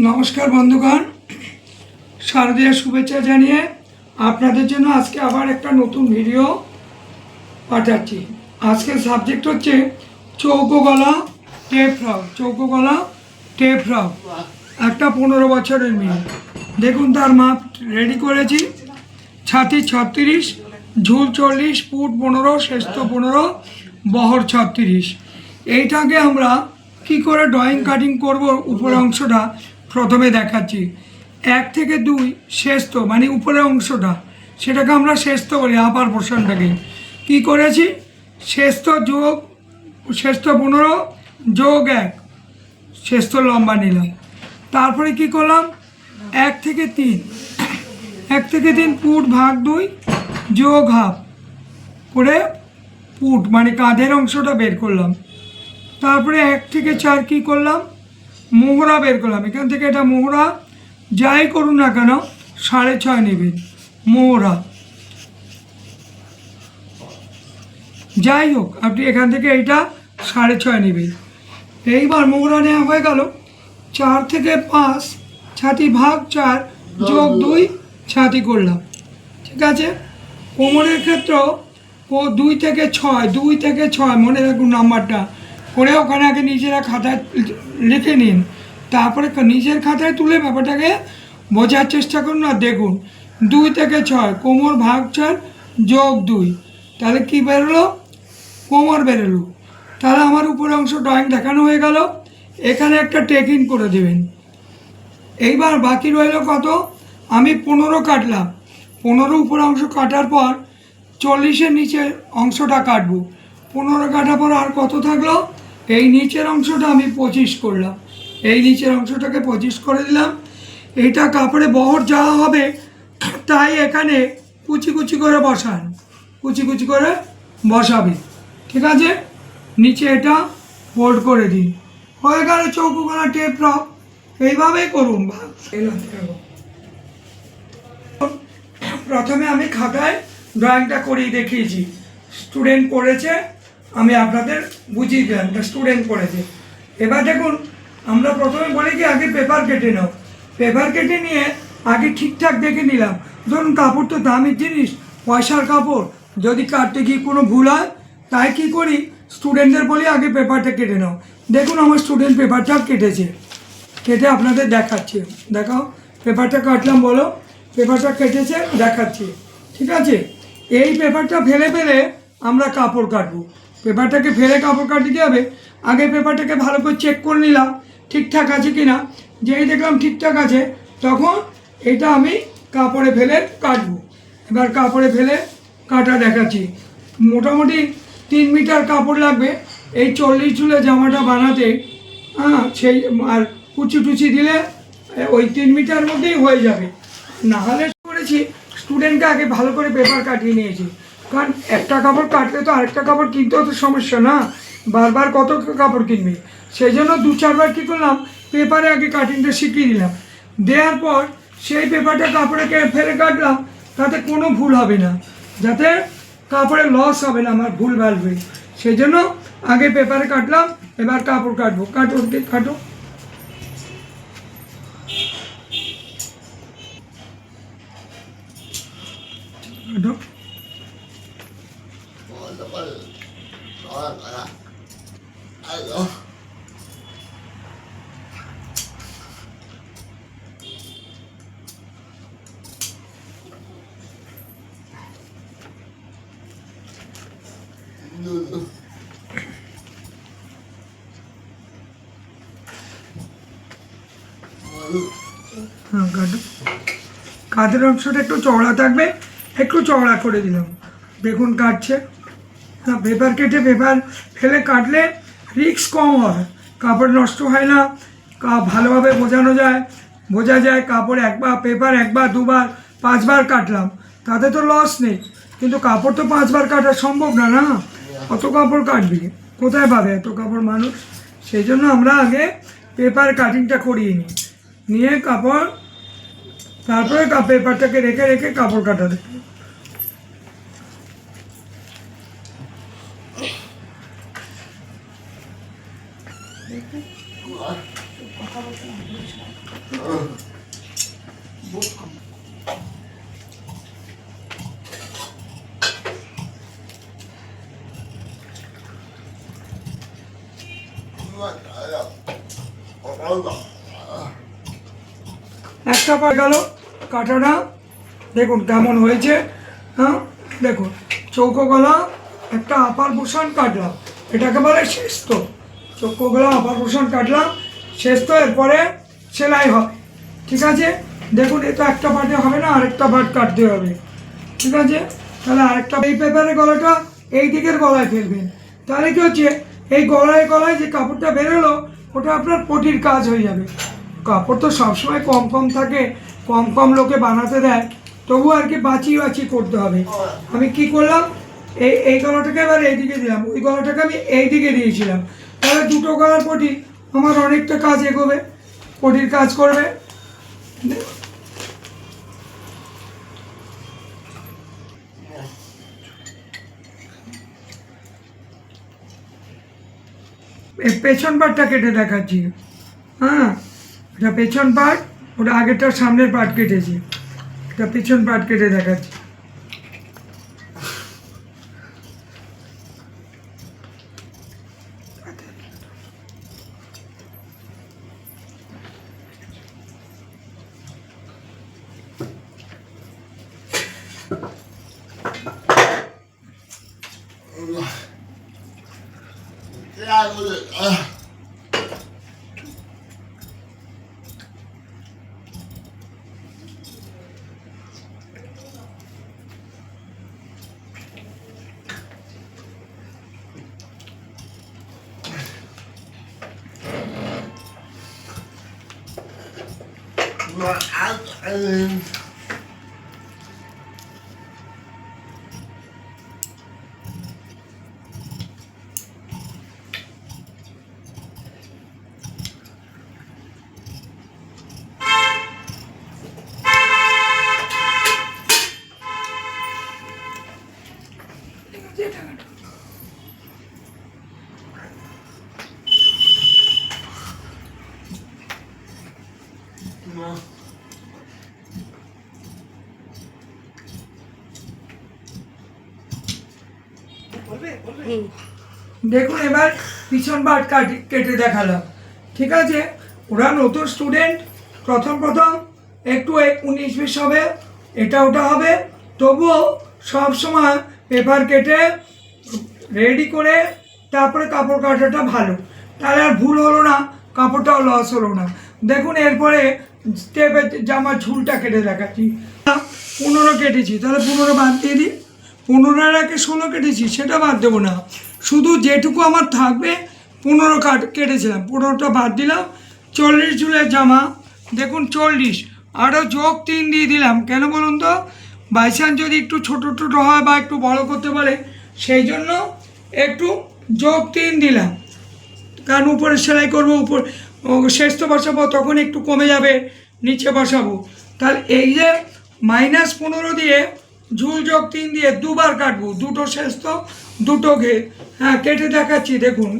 নমস্কার বন্ধুগণ, শারদীয় শুভেচ্ছা জানিয়ে আপনাদের জন্য আজকে আবার একটা নতুন ভিডিও পাঠাচ্ছি। আজকের সাবজেক্ট হচ্ছে চৌকো গলা টেপ ফ্রক। চৌকো গলা টেপ ফ্রক একটা 15 বছরের মেয়ে। দেখুন তার মাপ রেডি করেছি। ছাতি 36, ঝুল 40, পুট 15, শেস্ত 15, বহর 36। এইটাকে আমরা কি করে ড্রয়িং কাটিং করব উপরের অংশটা প্রথমে দেখাচ্ছি। 1 থেকে 2 শেস্ত মানে উপরের অংশটা, সেটাকে আমরা শেস্ত বলি। আপার পোর্শনটাকে কি করেছি, শেস্ত 15 যোগ 1 শেস্ত লম্বা নিলাম। তারপরে কি করলাম, 1 থেকে 3 পুট ভাগ 2 যোগ হাফ করে পুট মানে কাঁধের অংশটা বের করলাম। তারপরে 1 থেকে 4 কি করলাম, মোহরা বের করলাম। এখান থেকে এটা মোহরা যাই করুন না কেন 6.5 নেবেন মোহরা, যাই হোক আপনি এখান থেকে এইটা 6.5 নেবেন। এইবার মোহরা নেওয়া হয়ে গেল। 4 থেকে 5 ছাতি ভাগ 4 যোগ 2 ছাতি করলাম, ঠিক আছে। কোমরের ক্ষেত্রেও 2 থেকে 6 মনে রাখুন নাম্বারটা করে ওখানে আগে নিজেরা খাতায় লিখে নিন, তারপরে নিজের খাতায় তুলে ব্যাপারটাকে বোঝার চেষ্টা করুন। আর দেখুন 2 থেকে 6 কোমর ভাগ 4 যোগ 2, তাহলে কি বেরোলো, কোমর বেরোলো। তাহলে আমার উপরের অংশ ড্রয়িং দেখানো হয়ে গেল। এখানে একটা টেকিং করে দেবেন। এইবার বাকি রইল কত, আমি 15 কাটলাম। 15 উপরের অংশ কাটার পর 40-এর নিচের অংশটা কাটবো। 15 কাটার পর আর কত থাকলো, এই নিচের অংশটা আমি 25 করলাম। এই নিচের অংশটাকে 25 করে দিলাম। এইটা কাপড়ে বহর যাওয়া হবে, তাই এখানে কুচি কুচি করে বসান, কুচি কুচি করে বসাবে, ঠিক আছে। নিচে এটা ফোল্ড করে দিন। হয়ে গেল চৌকো গলা টেপ ফ্রক। এইভাবেই করুন। প্রথমে আমি খাতায় ড্রয়িংটা করিয়ে দেখিয়েছি, স্টুডেন্ট করেছে, আমি আপনাদের বুঝিয়ে দিলাম স্টুডেন্ট করেছে। এবার দেখুন, আমরা প্রথমে বলি কি আগে পেপার কেটে নাও। পেপার কেটে নিয়ে আগে ঠিকঠাক দেখে নিলাম। ধরুন কাপড় তো দামি জিনিস, পয়সার কাপড়, যদি কাটতে গিয়ে কোনো ভুল হয় তাই কি করি, স্টুডেন্টদের বলি আগে পেপারটা কেটে নাও। দেখুন আমার স্টুডেন্ট পেপারটা কেটেছে, কেটে আপনাদের দেখাচ্ছি। দেখাও, পেপারটা কাটলাম, বলো পেপারটা কেটেছে, দেখাচ্ছি, ঠিক আছে। এই পেপারটা ফেলে ফেলে আমরা কাপড় কাটবো। পেপারটাকে ফেলে কাপড় কাটতে কী হবে, আগে পেপারটাকে ভালো করে চেক করে নিলাম ঠিকঠাক আছে কি না। যেই দেখলাম ঠিকঠাক আছে, তখন এটা আমি কাপড়ে ফেলে কাটবো। এবার কাপড়ে ফেলে কাটা দেখাচ্ছি। মোটামুটি 3 মিটার কাপড় লাগবে এই 40 ঝুলে জামাটা বানাতে। হ্যাঁ, সেই আর কুচি টুচি দিলে ওই 3 মিটার মধ্যেই হয়ে যাবে। না হলে করেছি, স্টুডেন্টকে আগে ভালো করে পেপার কাটিয়ে নিয়েছি। কারণ একটা কাপড় কাটলে তো আরেকটা কাপড় কিনতেও তো সমস্যা না, বারবার কত কাপড় কিনবে। সেই জন্য 2-4 বার কী করলাম, পেপারে আগে কাটিংটা শিখিয়ে দিলাম। দেওয়ার পর সেই পেপারটা কাপড়ে ফেলে কাটলাম, তাতে কোনো ভুল হবে না, যাতে কাপড়ে লস হবে না আমার ভুল ভালবে। সেই জন্য আগে পেপারে কাটলাম, এবার কাপড় কাটবো। কাটো কাটো। কাটো। হ্যাঁ কাটো। কাঁধের অংশটা একটু চওড়া থাকবে, একটু চওড়া করে দিলাম। দেখুন কাটছে। হ্যাঁ, পেপার কেটে পেপার ফেলে কাটলে রিস্ক কম হয়, কাপড় নষ্ট হয় না, ভালোভাবে বোঝা যায়। কাপড় একবার পেপার 1 বার 2 বার 5 বার কাটলাম, তাতে তো লস নেই। কিন্তু কাপড় তো 5 বার কাটা সম্ভব না, না অত কাপড় কাটবি কোথায় পাবে এত কাপড় মানুষ। সেই জন্য আমরা আগে পেপার কাটিংটা করিয়ে নিয়ে কাপড়, তারপরে পেপারটাকে রেখে রেখে কাপড় কাটা দেবে। একটা পা গেল কাটাটা, দেখুন কেমন হয়েছে। হ্যাঁ দেখুন, চৌকো গলা একটা আপার পোর্শন কাটলাম, এটাকে বলে শেস্ত। চৌকো গলা আপার পোর্শন কাটলাম, শেস্ত। এরপরে সেলাই হয়, ঠিক আছে। দেখুন এ তো একটা পার্টে হবে না, আরেকটা পার্ট কাটতে হবে, ঠিক আছে। তাহলে আরেকটা, এই পেপারের গলাটা এই দিকের গলায় ফেলবেন, তাহলে কি হচ্ছে, এই গলায় গলায় যে কাপড়টা বেরোলো ওটা আপনার পটির কাজ হয়ে যাবে। কাপড় তো সবসময় কম কম থাকে, কম কম লোকে বানাতে দেয়, তবু আর কি বাঁচিয়ে বাঁচিয়ে করতে হবে। আমি কি করলাম, এই গলাটাকে এবার এইদিকে দিলাম, ওই গলাটাকে আমি এই দিকে দিয়েছিলাম, তাহলে দুটো গলার পটি আমার অনেকটা কাজ এগোবে, পটির কাজ করবে। পেছন পার্টটা কেটে দেখাচ্ছি। হ্যাঁ, এটা পেছন পার্ট, ওটা আগেরটা সামনের পার্ট কেটেছি, এটা পেছন পার্ট কেটে দেখাচ্ছি। দেখুন এবার পিছন পার্ট কেটে দেখালাম, ঠিক আছে। ওরা নতুন স্টুডেন্ট, প্রথম একটু 19-20 হবে, এটা ওটা হবে, তবুও সবসময় পেপার কেটে রেডি করে তারপরে কাপড় কাটাটা ভালো, তাহলে আর ভুল হলো না, কাপড়টাও লস হলো না। দেখুন এরপরে স্টেপের জামার ঝুলটা কেটে দেখাচ্ছি। 15 কেটেছি, তাহলে 15 বাদ দিয়ে দিই, 15 একে 16 কেটেছি, সেটা বাদ দেবো না, শুধু যেটুকু আমার থাকবে 15 কেটেছিলাম, 15টা বাদ দিলাম। 40 ঝুলের জামা, দেখুন 40, আরও যোগ 3 দিয়ে দিলাম, কেন বলুন তো, বাই চান্স যদি একটু ছোটো ছোটো হয় বা একটু বড় করতে পারে, সেই জন্য একটু যোগ 3 দিলাম, কারণ উপরে সেলাই করবো, উপর শেষতে বসাবো, তখন একটু কমে যাবে, নিচে বসাবো। তাহলে এই যে -15 দিয়ে ঝুল যোগ 3 দিয়ে দুবার কাটবো, দুটো শেষ তো দুটো ঘে। হ্যাঁ কেটে দেখাচ্ছি, দেখুন।